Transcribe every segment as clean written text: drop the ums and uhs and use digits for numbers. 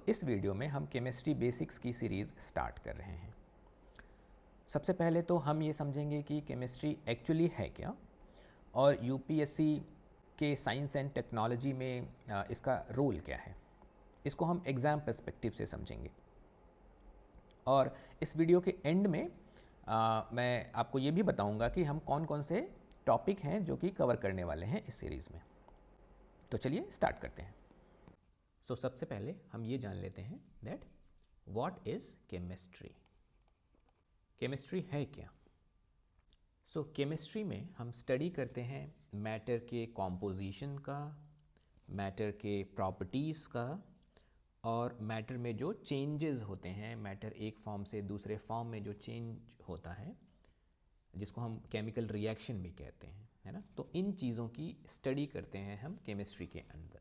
इस वीडियो में हम केमिस्ट्री बेसिक्स की सीरीज़ स्टार्ट कर रहे हैं। सबसे पहले तो हम ये समझेंगे कि केमिस्ट्री एक्चुअली है क्या और यूपीएससी के साइंस एंड टेक्नोलॉजी में इसका रोल क्या है। इसको हम एग्ज़ाम पर्सपेक्टिव से समझेंगे और इस वीडियो के एंड में मैं आपको ये भी बताऊंगा कि हम कौन कौन से टॉपिक हैं जो कि कवर करने वाले हैं इस सीरीज़ में। तो चलिए स्टार्ट करते हैं। सबसे पहले हम ये जान लेते हैं that what is chemistry. Chemistry है क्या? केमिस्ट्री में हम स्टडी करते हैं मैटर के कॉम्पोजिशन का, मैटर के प्रॉपर्टीज़ का और मैटर में जो चेंजेस होते हैं, मैटर एक फॉर्म से दूसरे फॉर्म में जो चेंज होता है जिसको हम केमिकल रिएक्शन भी कहते हैं, है ना। तो इन चीज़ों की स्टडी करते हैं हम केमिस्ट्री के अंदर।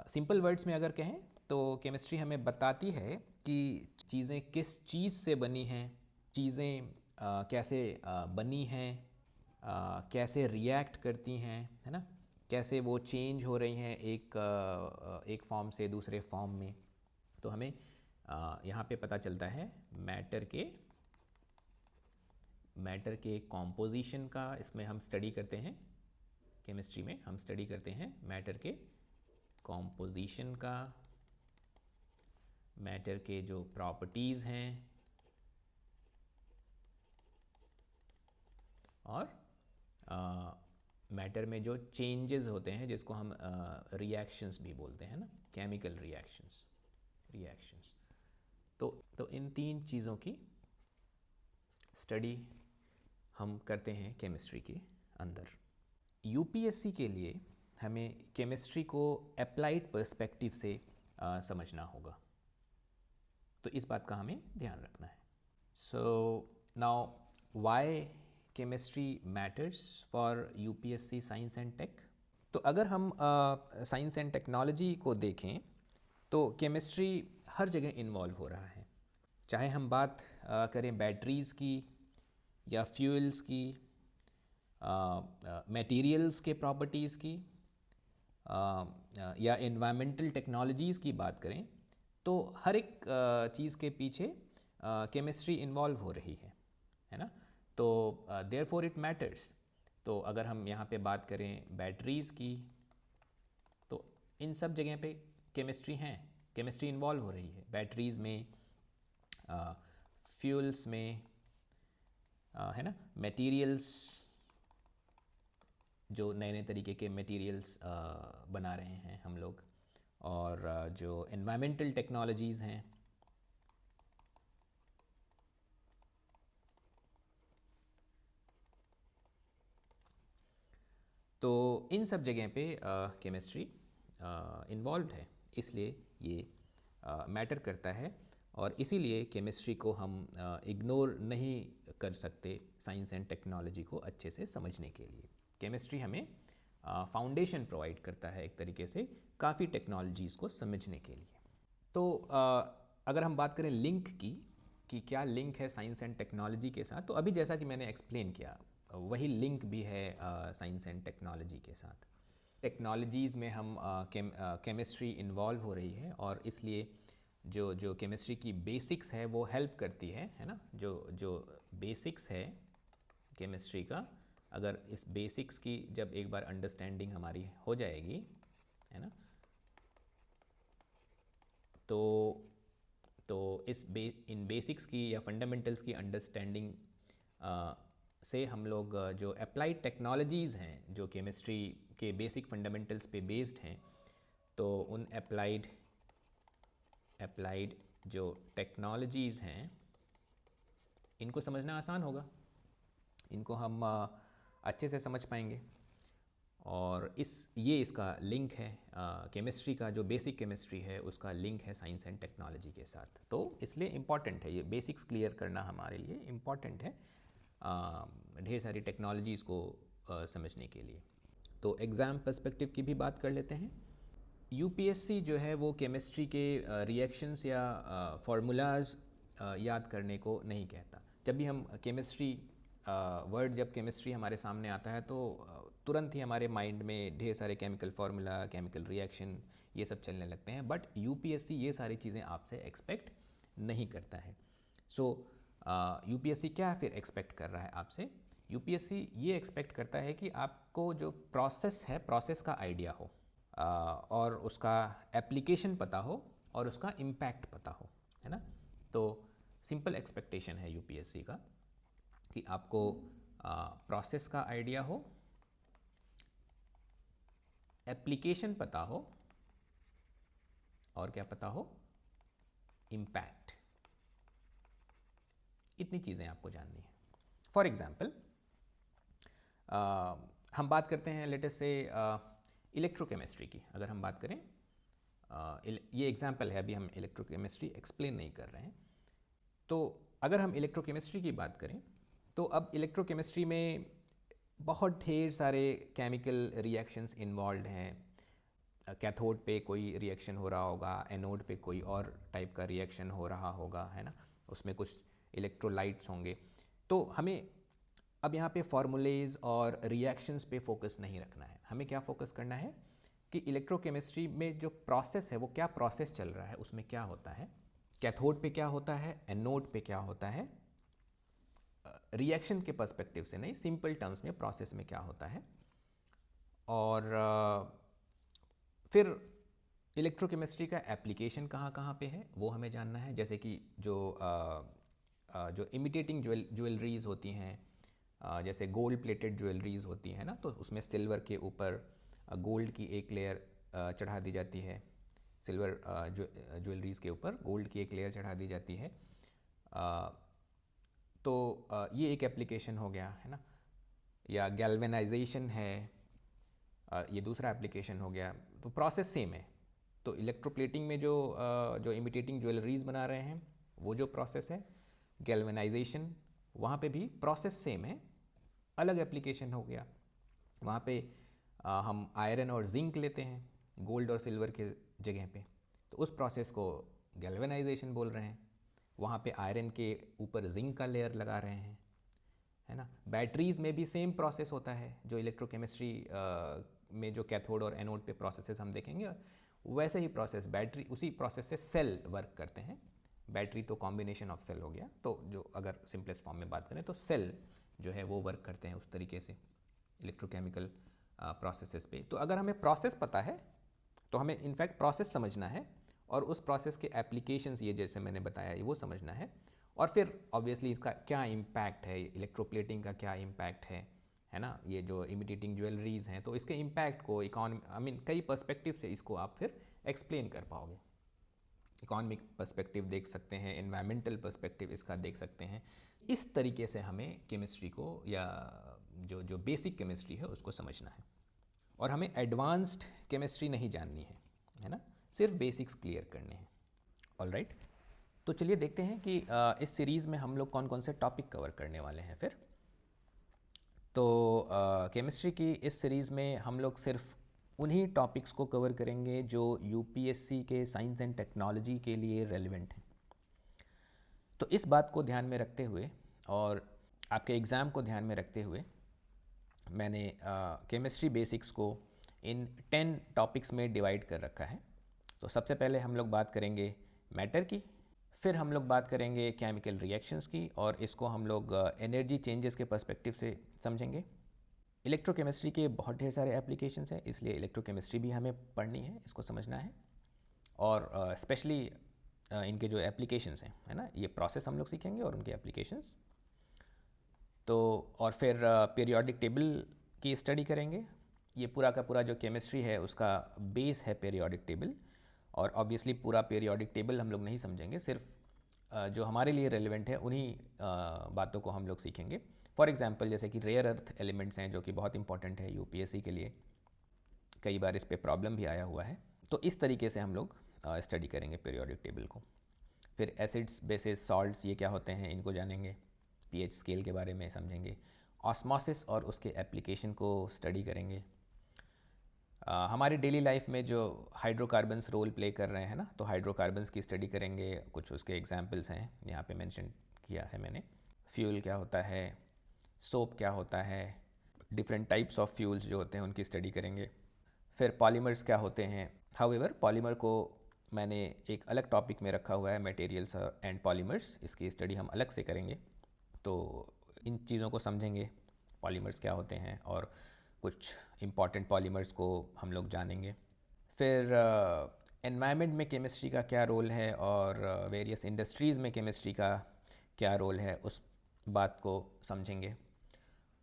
सिंपल वर्ड्स में अगर कहें तो केमिस्ट्री हमें बताती है कि चीज़ें किस चीज़ से बनी हैं, चीज़ें कैसे बनी हैं, कैसे रिएक्ट करती हैं, है ना, कैसे वो चेंज हो रही हैं एक फॉर्म से दूसरे फॉर्म में। तो हमें यहाँ पे पता चलता है मैटर के कॉम्पोजिशन का। इसमें हम स्टडी करते हैं, केमिस्ट्री में हम स्टडी करते हैं मैटर के कॉम्पोजिशन का, मैटर के जो प्रॉपर्टीज़ हैं और मैटर में जो चेंजेस होते हैं जिसको हम रिएक्शंस भी बोलते हैं ना, केमिकल रिएक्शंस। तो इन तीन चीज़ों की स्टडी हम करते हैं केमिस्ट्री के अंदर। यूपीएससी के लिए हमें केमिस्ट्री को अप्लाइड पर्सपेक्टिव से समझना होगा, तो इस बात का हमें ध्यान रखना है। Now why chemistry matters for UPSC science and tech. तो अगर हम साइंस एंड टेक्नोलॉजी को देखें तो केमिस्ट्री हर जगह इन्वॉल्व हो रहा है। चाहे हम बात करें बैटरीज़ की या फ्यूल्स की, मटेरियल्स के प्रॉपर्टीज़ की, या एनवायरमेंटल टेक्नोलॉजीज़ की बात करें, तो हर एक चीज़ के पीछे केमिस्ट्री इन्वॉल्व हो रही है ना। तो देयरफॉर इट मैटर्स। तो अगर हम यहाँ पे बात करें बैटरीज़ की, तो इन सब जगह पे केमिस्ट्री इन्वॉल्व हो रही है। बैटरीज़ में, फ्यूल्स में, है ना, मटेरियल्स, जो नए नए तरीके के मटेरियल्स बना रहे हैं हम लोग, और जो एनवायरमेंटल टेक्नोलॉजीज़ हैं, तो इन सब जगह पे केमिस्ट्री इन्वॉल्व है। इसलिए ये मैटर करता है और इसीलिए केमिस्ट्री को हम इग्नोर नहीं कर सकते साइंस एंड टेक्नोलॉजी को अच्छे से समझने के लिए। केमिस्ट्री हमें फाउंडेशन प्रोवाइड करता है एक तरीके से काफ़ी टेक्नोलॉजीज़ को समझने के लिए। तो अगर हम बात करें लिंक की कि क्या लिंक है साइंस एंड टेक्नोलॉजी के साथ, तो अभी जैसा कि मैंने एक्सप्लेन किया वही लिंक भी है साइंस एंड टेक्नोलॉजी के साथ। टेक्नोलॉजीज़ में हम केमिस्ट्री इन्वॉल्व हो रही है और इसलिए जो केमिस्ट्री की बेसिक्स है वो हेल्प करती है ना। जो बेसिक्स है केमिस्ट्री का, अगर इस बेसिक्स की जब एक बार अंडरस्टैंडिंग हमारी हो जाएगी, है ना, तो इन बेसिक्स की या फंडामेंटल्स की अंडरस्टैंडिंग से हम लोग जो अप्लाइड टेक्नोलॉजीज़ हैं जो केमिस्ट्री के बेसिक फंडामेंटल्स पे बेस्ड हैं, तो उन अप्लाइड जो टेक्नोलॉजीज़ हैं इनको समझना आसान होगा, इनको हम अच्छे से समझ पाएंगे। और ये इसका लिंक है, केमिस्ट्री का जो बेसिक केमिस्ट्री है उसका लिंक है साइंस एंड टेक्नोलॉजी के साथ। तो इसलिए इम्पॉर्टेंट है, ये बेसिक्स क्लियर करना हमारे लिए इम्पॉर्टेंट है ढेर सारी टेक्नोलॉजीज़ को समझने के लिए। तो एग्ज़ाम पर्सपेक्टिव की भी बात कर लेते हैं। यूपीएससी जो है वो केमिस्ट्री के रिएक्शंस या फार्मूलाज याद करने को नहीं कहता। जब भी हम केमिस्ट्री वर्ड जब केमिस्ट्री हमारे सामने आता है तो तुरंत ही हमारे माइंड में ढेर सारे केमिकल फार्मूला, केमिकल रिएक्शन ये सब चलने लगते हैं, बट यूपीएससी ये सारी चीज़ें आपसे एक्सपेक्ट नहीं करता है। सो यूपीएससी क्या फिर एक्सपेक्ट कर रहा है आपसे? यूपीएससी ये एक्सपेक्ट करता है कि आपको जो प्रोसेस है, प्रोसेस का आइडिया हो, और उसका एप्लीकेशन पता हो और उसका इम्पैक्ट पता हो, है ना। तो सिंपल एक्सपेक्टेशन है यूपीएससी का कि आपको प्रोसेस का आइडिया हो, एप्लीकेशन पता हो और क्या पता हो, इम्पैक्ट। इतनी चीज़ें आपको जाननी है। फॉर एग्जाम्पल हम बात करते हैं लेट अस से इलेक्ट्रोकेमिस्ट्री की। अगर हम बात करें, ये एग्जाम्पल है, अभी हम इलेक्ट्रोकेमिस्ट्री एक्सप्लेन नहीं कर रहे हैं। तो अगर हम इलेक्ट्रोकेमिस्ट्री की बात करें तो अब इलेक्ट्रोकेमिस्ट्री में बहुत ढेर सारे केमिकल रिएक्शंस इन्वॉल्व हैं। कैथोड पे कोई रिएक्शन हो रहा होगा, एनोड पे कोई और टाइप का रिएक्शन हो रहा होगा, है ना। उसमें कुछ इलेक्ट्रोलाइट्स होंगे। तो हमें अब यहाँ पे फॉर्मूलेज और रिएक्शंस पे फोकस नहीं रखना है। हमें क्या फोकस करना है कि इलेक्ट्रोकेमिस्ट्री में जो प्रोसेस है वो क्या प्रोसेस चल रहा है, उसमें क्या होता है, कैथोड पे क्या होता है, एनोड पे क्या होता है, रिएक्शन के पर्सपेक्टिव से नहीं, सिंपल टर्म्स में प्रोसेस में क्या होता है। और फिर इलेक्ट्रोकेमिस्ट्री का एप्लीकेशन कहाँ कहाँ पे है वो हमें जानना है। जैसे कि जो इमिटेटिंग ज्वेलरीज होती हैं, जैसे गोल्ड प्लेटेड ज्वेलरीज होती हैं ना, तो उसमें सिल्वर के ऊपर गोल्ड की एक लेयर चढ़ा दी जाती है, सिल्वर ज्वेलरीज के ऊपर गोल्ड की एक लेयर चढ़ा दी जाती है। तो ये एक एप्लीकेशन हो गया, है ना। या गैल्वेनाइजेशन है, ये दूसरा एप्लीकेशन हो गया। तो प्रोसेस सेम है। तो इलेक्ट्रोप्लेटिंग में जो इमिटेटिंग ज्वेलरीज बना रहे हैं वो जो प्रोसेस है, गैल्वेनाइजेशन, वहाँ पे भी प्रोसेस सेम है, अलग एप्लीकेशन हो गया। वहाँ पे हम आयरन और जिंक लेते हैं गोल्ड और सिल्वर के जगह पे, तो उस प्रोसेस को गैल्वेनाइजेशन बोल रहे हैं। वहाँ पे आयरन के ऊपर जिंक का लेयर लगा रहे हैं, है ना। बैटरीज़ में भी सेम प्रोसेस होता है, जो इलेक्ट्रोकेमिस्ट्री में जो कैथोड और एनोड पे प्रोसेसेस हम देखेंगे, वैसे ही प्रोसेस बैटरी, उसी प्रोसेस से सेल वर्क करते हैं। बैटरी तो कॉम्बिनेशन ऑफ सेल हो गया, तो जो अगर सिंपलेस्ट फॉर्म में बात करें तो सेल जो है वो वर्क करते हैं उस तरीके से इलेक्ट्रोकेमिकल प्रोसेसेस पे। तो अगर हमें प्रोसेस पता है तो हमें इनफैक्ट प्रोसेस समझना है, और उस प्रोसेस के एप्लीकेशंस ये जैसे मैंने बताया ये वो समझना है। और फिर ऑब्वियसली इसका क्या इम्पैक्ट है, इलेक्ट्रोप्लेटिंग का क्या इम्पैक्ट है ना। ये जो इमिटेटिंग ज्वेलरीज हैं तो इसके इम्पैक्ट को कई पर्सपेक्टिव से इसको आप फिर एक्सप्लेन कर पाओगे। इकोनॉमिक पर्सपेक्टिव देख सकते हैं, एनवायरमेंटल पर्सपेक्टिव इसका देख सकते हैं। इस तरीके से हमें केमिस्ट्री को, या जो बेसिक केमिस्ट्री है उसको समझना है। और हमें एडवांस्ड केमिस्ट्री नहीं जाननी है ना, सिर्फ बेसिक्स क्लियर करने हैं। ऑलराइट, तो चलिए देखते हैं कि इस सीरीज़ में हम लोग कौन कौन से टॉपिक कवर करने वाले हैं फिर। तो केमिस्ट्री की इस सीरीज़ में हम लोग सिर्फ उन्हीं टॉपिक्स को कवर करेंगे जो यूपीएससी के साइंस एंड टेक्नोलॉजी के लिए रेलिवेंट हैं। तो इस बात को ध्यान में रखते हुए और आपके एग्ज़ाम को ध्यान में रखते हुए मैंने केमिस्ट्री बेसिक्स को इन 10 टॉपिक्स में डिवाइड कर रखा है। तो सबसे पहले हम लोग बात करेंगे मैटर की, फिर हम लोग बात करेंगे केमिकल रिएक्शंस की, और इसको हम लोग एनर्जी चेंजेस के पर्सपेक्टिव से समझेंगे। इलेक्ट्रोकेमिस्ट्री के बहुत ढेर सारे एप्लीकेशंस हैं, इसलिए इलेक्ट्रोकेमिस्ट्री भी हमें पढ़नी है, इसको समझना है। और स्पेशली इनके जो एप्लीकेशंस हैं, है ना, ये प्रोसेस हम लोग सीखेंगे और उनके एप्लीकेशंस। तो और फिर पीरियोडिक टेबल की स्टडी करेंगे। ये पूरा का पूरा जो केमिस्ट्री है उसका बेस है पीरियोडिक टेबल। और ऑब्वियसली पूरा पीरियोडिक टेबल हम लोग नहीं समझेंगे, सिर्फ जो हमारे लिए रेलिवेंट है उन्हीं बातों को हम लोग सीखेंगे। फॉर एग्जांपल जैसे कि रेयर अर्थ एलिमेंट्स हैं जो कि बहुत इंपॉर्टेंट है यूपीएससी के लिए, कई बार इस पे प्रॉब्लम भी आया हुआ है। तो इस तरीके से हम लोग स्टडी करेंगे पीरियोडिक टेबल को। फिर एसिड्स, बेसिस, सॉल्ट्स ये क्या होते हैं इनको जानेंगे, पीएच स्केल के बारे में समझेंगे, ऑस्मोसिस और उसके एप्लीकेशन को स्टडी करेंगे। हमारी डेली लाइफ में जो हाइड्रोकार्बन्स रोल प्ले कर रहे हैं ना, तो हाइड्रोकार्बन्स की स्टडी करेंगे। कुछ उसके एग्जांपल्स हैं यहाँ पे मेंशन किया है मैंने। फ्यूल क्या होता है, सोप क्या होता है, डिफरेंट टाइप्स ऑफ फ्यूल्स जो होते हैं उनकी स्टडी करेंगे। फिर पॉलीमर्स क्या होते हैं। हाउएवर पॉलीमर को मैंने एक अलग टॉपिक में रखा हुआ है, मटेरियल्स एंड पॉलीमर्स, इसकी स्टडी हम अलग से करेंगे। तो इन चीज़ों को समझेंगे, पॉलीमर्स क्या होते हैं और कुछ इम्पॉर्टेंट पॉलीमर्स को हम लोग जानेंगे। फिर एनवायरनमेंट में केमिस्ट्री का क्या रोल है और वेरियस इंडस्ट्रीज़ में केमिस्ट्री का क्या रोल है उस बात को समझेंगे।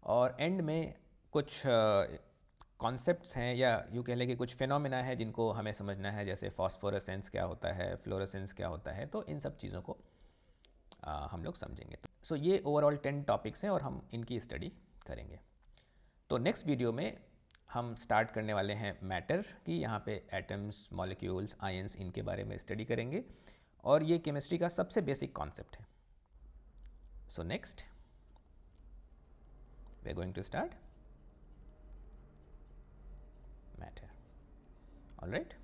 और एंड में कुछ कॉन्सेप्ट्स हैं या यूँ कह लें कि कुछ फिनोमिना है जिनको हमें समझना है, जैसे फॉस्फोरेसेंस क्या होता है, फ्लोरेसेंस क्या होता है। तो इन सब चीज़ों को हम लोग समझेंगे। सो ये ओवरऑल 10 टॉपिक्स हैं और हम इनकी स्टडी करेंगे। तो नेक्स्ट वीडियो में हम स्टार्ट करने वाले हैं मैटर की, यहाँ पे एटम्स, मॉलिक्यूल्स, आयंस, इनके बारे में स्टडी करेंगे और ये केमिस्ट्री का सबसे बेसिक कॉन्सेप्ट है। So next we are going to start matter. Alright.